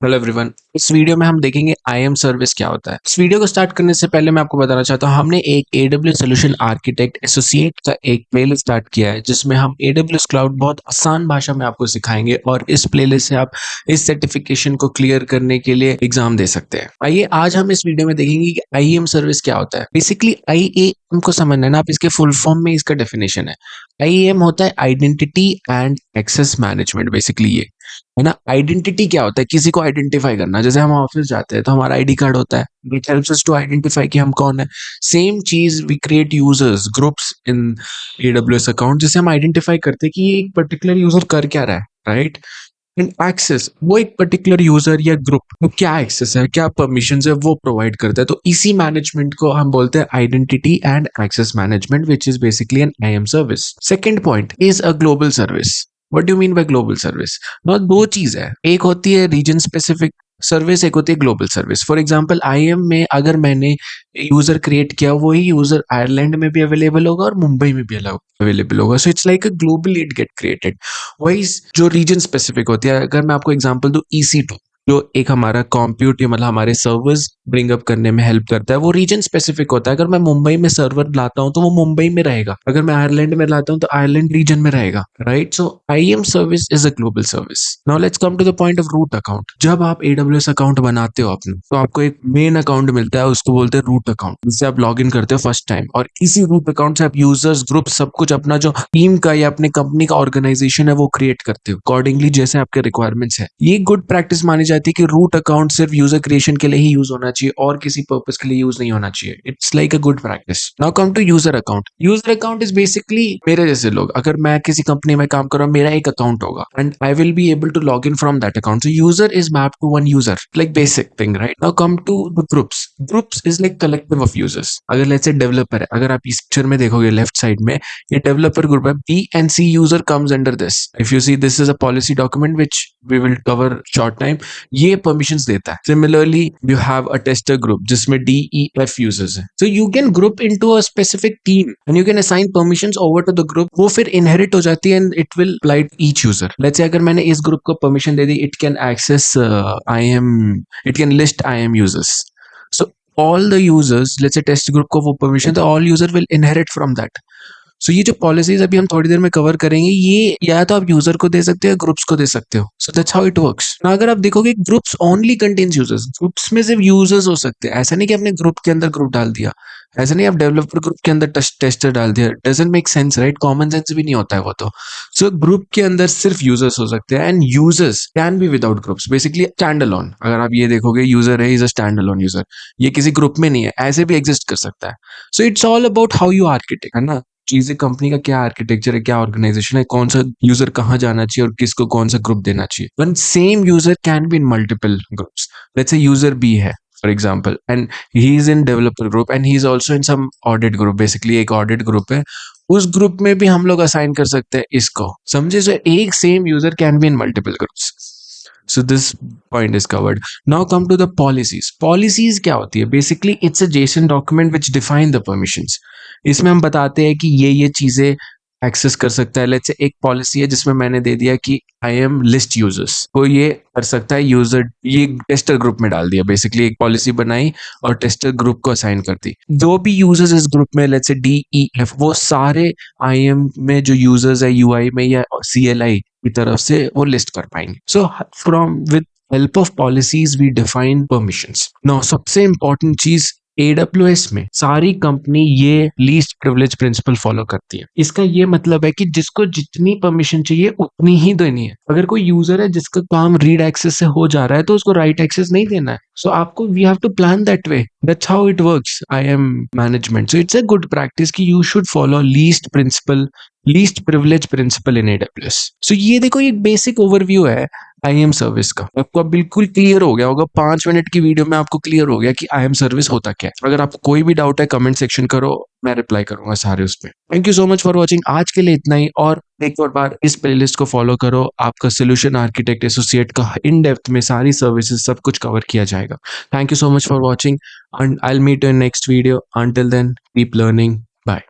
Hello everyone. इस video में हम देखेंगे आईएम सर्विस क्या होता है। इस वीडियो को स्टार्ट करने से पहले मैं आपको बताना चाहता हूँ, हमने एक AWS सोल्यूशन आर्किटेक्ट एसोसिएट का एक प्लेलिस्ट स्टार्ट किया है जिसमें हम AWS क्लाउड बहुत आसान भाषा में आपको सिखाएंगे और इस प्लेलिस्ट से आप इस सर्टिफिकेशन को क्लियर करने के लिए एग्जाम दे सकते हैं। आइए आज हम इस वीडियो में देखेंगे कि आईएम सर्विस क्या होता है। बेसिकली आईएएम को समझना है ना, आप इसके फुल फॉर्म में इसका डेफिनेशन है। आईएएम होता है identity and access management. Basically ये है ना। आइडेंटिटी क्या होता है? किसी को आइडेंटिफाई करना। जैसे हम ऑफिस जाते हैं तो हमारा आईडी कार्ड होता है, it helps us to identify कि हम कौन है। सेम चीज we create users groups in AWS account, जिसे हम आइडेंटिफाई करते हैं कि ये एक पर्टिकुलर यूजर कर क्या रहा है, राइट। एंड एक्सेस, वो एक पर्टिकुलर यूजर या ग्रुप को क्या एक्सेस है, क्या परमिशन है, वो प्रोवाइड करता है। तो इसी मैनेजमेंट को हम बोलते हैं identity and access management, which is basically an IAM service. Second point is a global service. What do mean by global service? दो चीज है, एक होती है रीजन स्पेसिफिक सर्विस, एक होती है global service. For example IAM में अगर मैंने यूजर क्रिएट किया, वही यूजर आयरलैंड में भी अवेलेबल होगा और मुंबई में भी अवेलेबल होगा। So it's like a globally it get created. वही जो रीजन स्पेसिफिक होती है, अगर मैं आपको एग्जांपल दूं EC2, जो एक हमारा कंप्यूट मतलब हमारे सर्वर्स ब्रिंग अप करने में हेल्प करता है, वो रीजन स्पेसिफिक होता है। अगर मैं मुंबई में सर्वर लाता हूं तो वो मुंबई में रहेगा, अगर मैं आयरलैंड में लाता हूं तो आयरलैंड रीजन में रहेगा, right. So IAM service is a global service. Now let's come to the point of root account. जब आप AWS अकाउंट बनाते हो अपना, तो आपको एक मेन अकाउंट मिलता है, उसको बोलते हैं रूट अकाउंट, जिससे आप लॉग इन करते हो फर्स्ट टाइम। और इसी रूट अकाउंट से आप यूजर्स ग्रुप सब कुछ अपना जो टीम का या अपने कंपनी का ऑर्गेनाइजेशन है वो क्रिएट करते हो अकॉर्डिंगली जैसे आपके रिक्वायरमेंट्स है। ये गुड प्रैक्टिस मानी जाती है कि रूट अकाउंट सिर्फ यूजर क्रिएशन के लिए ही यूज होना चाहिए और किसी पर्पस के लिए यूज नहीं होना चाहिए। It's like a good practice. Now come to user account. User account is basically मेरे जैसे लोग, अगर मैं किसी कंपनी में काम कर रहा हूँ, मेरा एक अकाउंट होगा and I will be able to log in from that account. So user is map to one user, like basic thing, right. Now come to the groups. Groups is like collective of users. अगर let's say developer है, अगर आप इस picture में देखोगे left side में, ये developer group है। B and C user comes under this. If you see, this is a policy document which we will cover short time. ये परमिशंस देता है। Similarly you have a tester group जिसमें DEF users है। So you can group into a specific team and you can assign permissions over to the group. वो फिर inherit हो जाती है and it will apply to each user. Let's say अगर मैंने इस ग्रुप को परमिशन दे दी, it can access IAM, it can list IAM users. So all the users, let's say test group को वो परमिशन, तो all user will inherit from that. सो ये जो पॉलिसीज अभी हम थोड़ी देर में कवर करेंगे, ये या तो आप यूजर को दे सकते हो, ग्रुप्स को दे सकते हो। So that's how it works. ना अगर आप देखोगे groups only contains users, groups में सिर्फ यूजर्स हो सकते हैं। ऐसा नहीं कि आपने ग्रुप के अंदर ग्रुप डाल दिया, ऐसा नहीं आप डेवलपर ग्रुप के अंदर टेस्टर डाल दिया। Doesn't make sense, right. Common sense भी नहीं होता है वो तो। सो ग्रुप के अंदर सिर्फ यूजर्स हो सकते हैं and users can be without groups. Basically stand alone, अगर आप ये देखोगे यूजर है, is a stand alone user, ये किसी ग्रुप में नहीं है, ऐसे भी एग्जिस्ट कर सकता है। So it's all about how you architect, है ना। चीजें, कंपनी का क्या आर्किटेक्चर है, क्या ऑर्गेनाइजेशन है, कौन सा यूजर कहाँ जाना चाहिए और किसको कौन सा ग्रुप देना चाहिए। One same user can be in multiple groups. Let's say user B है for example and he is in developer group and he is also in some audit group. Basically एक ऑडिट ग्रुप है, उस group में भी हम लोग assign कर सकते हैं इसको, समझे। सो एक same user can be in multiple groups. So this point is covered. Now come to the policies. Policies क्या होती है? Basically it's a JSON document which define the permissions. इसमें हम बताते हैं कि ये चीजें एक्सेस कर सकता है। लेट्स से एक पॉलिसी है जिसमें मैंने दे दिया कि आई एम लिस्ट यूजर्स, को ये कर सकता है यूजर, ये टेस्टर ग्रुप में डाल दिया। बेसिकली एक पॉलिसी बनाई और टेस्टर ग्रुप को असाइन कर दी। जो भी यूजर्स इस ग्रुप में, लेट्स से DEF, वो सारे IAM में जो यूजर्स है UI में या CLI की तरफ से वो लिस्ट कर पाएंगे। So from with help of policies we define permissions. Now सबसे इंपॉर्टेंट चीज, AWS में सारी कंपनी ये लीस्ट प्रिविलेज प्रिंसिपल फॉलो करती है। इसका ये मतलब है कि जिसको जितनी परमिशन चाहिए उतनी ही देनी है। अगर कोई यूजर है जिसका काम रीड एक्सेस से हो जा रहा है, तो उसको राइट एक्सेस नहीं देना है। सो आपको we have to plan that way. That's how it works IAM management. So it's a good practice कि you should follow least principle, least privilege principle in AWS। So ये देखो, ये basic overview है IAM service का। आपको अब बिल्कुल clear हो गया होगा, 5 मिनट की वीडियो में आपको क्लियर हो गया कि IAM सर्विस होता क्या है। अगर आपको कोई भी डाउट है कमेंट सेक्शन करो, मैं रिप्लाई करूंगा सारे उसमें। Thank you so much for watching. आज के लिए इतना ही, और एक और बार इस प्लेलिस्ट को फॉलो करो। आपका सोल्यूशन आर्किटेक्ट एसोसिएट का इन डेप्थ में सारी सर्विसेज सब कुछ कवर किया जाएगा। Thank you so much for watching and I will meet you in next video. Until then keep learning. Bye.